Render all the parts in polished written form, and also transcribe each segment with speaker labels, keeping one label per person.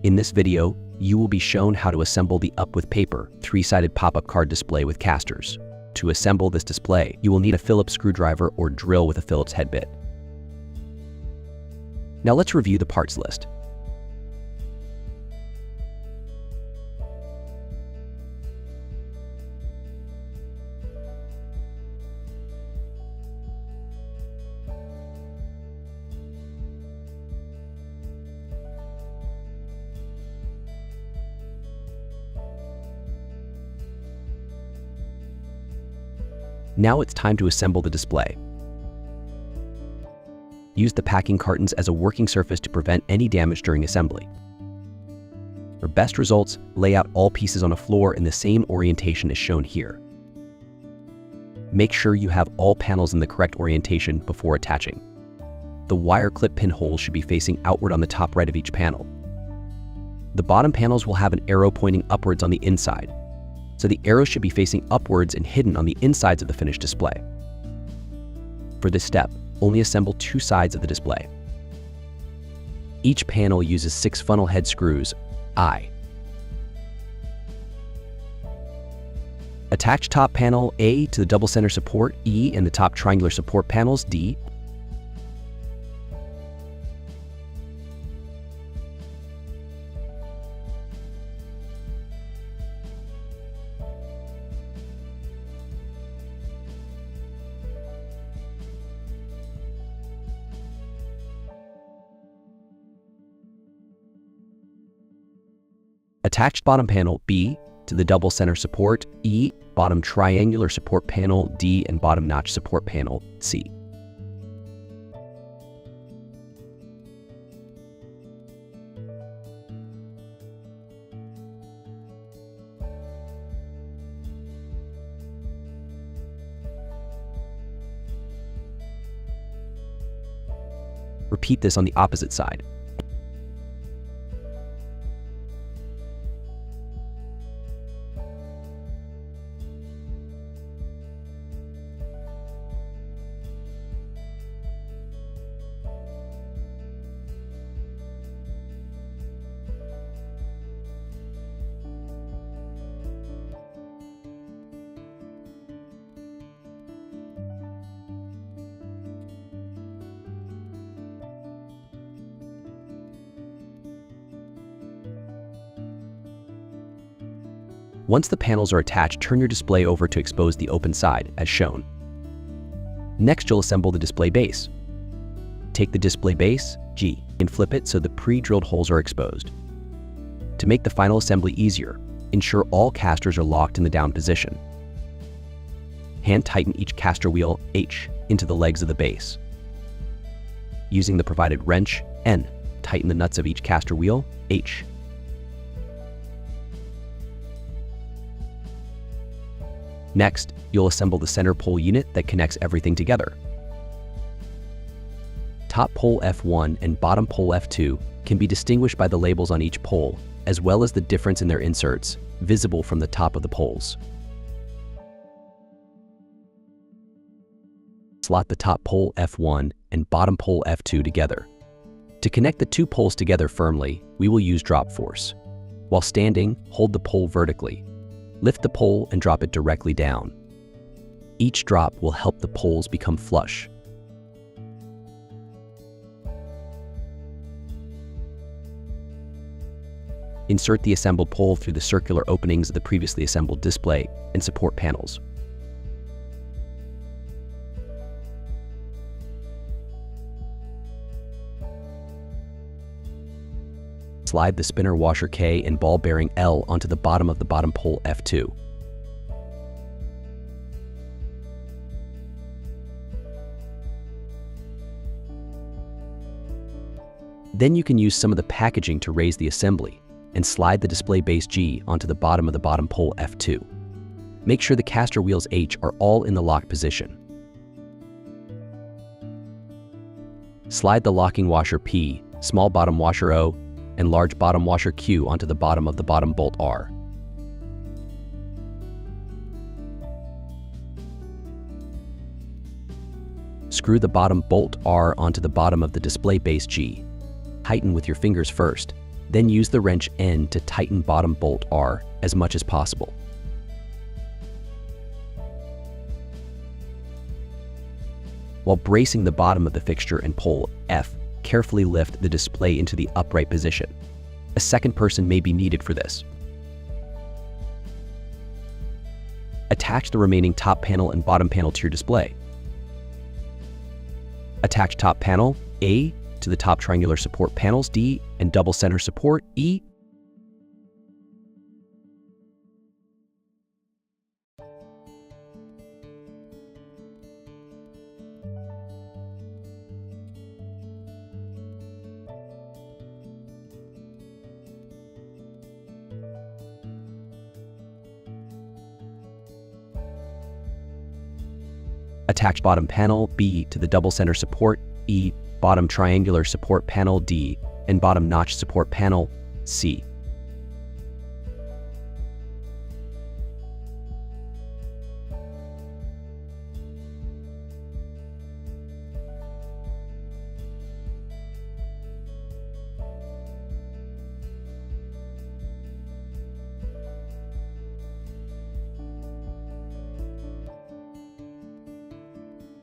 Speaker 1: In this video, you will be shown how to assemble the Up with Paper 3-sided pop-up card display with casters. To assemble this display, you will need a Phillips screwdriver or drill with a Phillips head bit. Now let's review the parts list. Now it's time to assemble the display. Use the packing cartons as a working surface to prevent any damage during assembly. For best results, lay out all pieces on a floor in the same orientation as shown here. Make sure you have all panels in the correct orientation before attaching. The wire clip pin holes should be facing outward on the top right of each panel. The bottom panels will have an arrow pointing upwards on the inside, so the arrow should be facing upwards and hidden on the insides of the finished display. For this step, only assemble 2 sides of the display. Each panel uses 6 funnel head screws, I. Attach top panel A to the double center support, E, and the top triangular support panels, D. Attach bottom panel B to the double center support, E, bottom triangular support panel, D, and bottom notch support panel, C. Repeat this on the opposite side. Once the panels are attached, turn your display over to expose the open side, as shown. Next, you'll assemble the display base. Take the display base, G, and flip it so the pre-drilled holes are exposed. To make the final assembly easier, ensure all casters are locked in the down position. Hand tighten each caster wheel, H, into the legs of the base. Using the provided wrench, N, tighten the nuts of each caster wheel, H. Next, you'll assemble the center pole unit that connects everything together. Top pole F1 and bottom pole F2 can be distinguished by the labels on each pole, as well as the difference in their inserts, visible from the top of the poles. Slot the top pole F1 and bottom pole F2 together. To connect the 2 poles together firmly, we will use drop force. While standing, hold the pole vertically. Lift the pole and drop it directly down. Each drop will help the poles become flush. Insert the assembled pole through the circular openings of the previously assembled display and support panels. Slide the spinner washer K and ball bearing L onto the bottom of the bottom pole F2. Then you can use some of the packaging to raise the assembly and slide the display base G onto the bottom of the bottom pole F2. Make sure the caster wheels H are all in the lock position. Slide the locking washer P, small bottom washer O, and large bottom washer Q onto the bottom of the bottom bolt R. Screw the bottom bolt R onto the bottom of the display base G. Tighten with your fingers first, Then use the wrench N to tighten bottom bolt R as much as possible. While bracing the bottom of the fixture and pole F, carefully lift the display into the upright position. A second person may be needed for this. Attach the remaining top panel and bottom panel to your display. Attach top panel A to the top triangular support panels D and double center support E. Attach bottom panel B to the double center support E, bottom triangular support panel D, and bottom notch support panel C.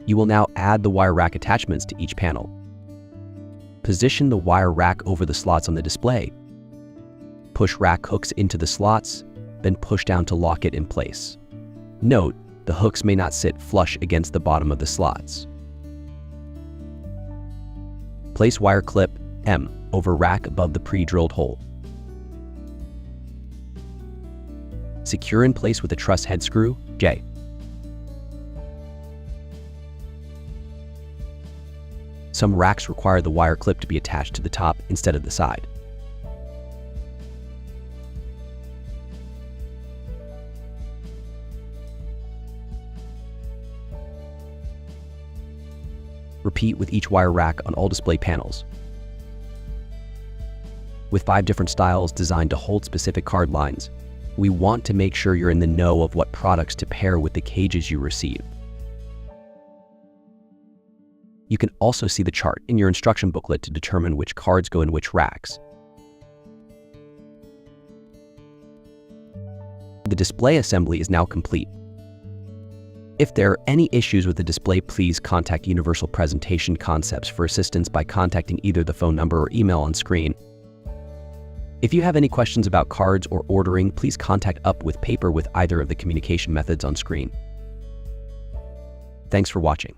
Speaker 1: You will now add the wire rack attachments to each panel. Position the wire rack over the slots on the display. Push rack hooks into the slots, then push down to lock it in place. Note, the hooks may not sit flush against the bottom of the slots. Place wire clip M over rack above the pre-drilled hole. Secure in place with a truss head screw J. Some racks require the wire clip to be attached to the top instead of the side. Repeat with each wire rack on all display panels. With 5 different styles designed to hold specific card lines, we want to make sure you're in the know of what products to pair with the cages you receive. You can also see the chart in your instruction booklet to determine which cards go in which racks. The display assembly is now complete. If there are any issues with the display, please contact Universal Presentation Concepts for assistance by contacting either the phone number or email on screen. If you have any questions about cards or ordering, please contact Up with Paper with either of the communication methods on screen. Thanks for watching.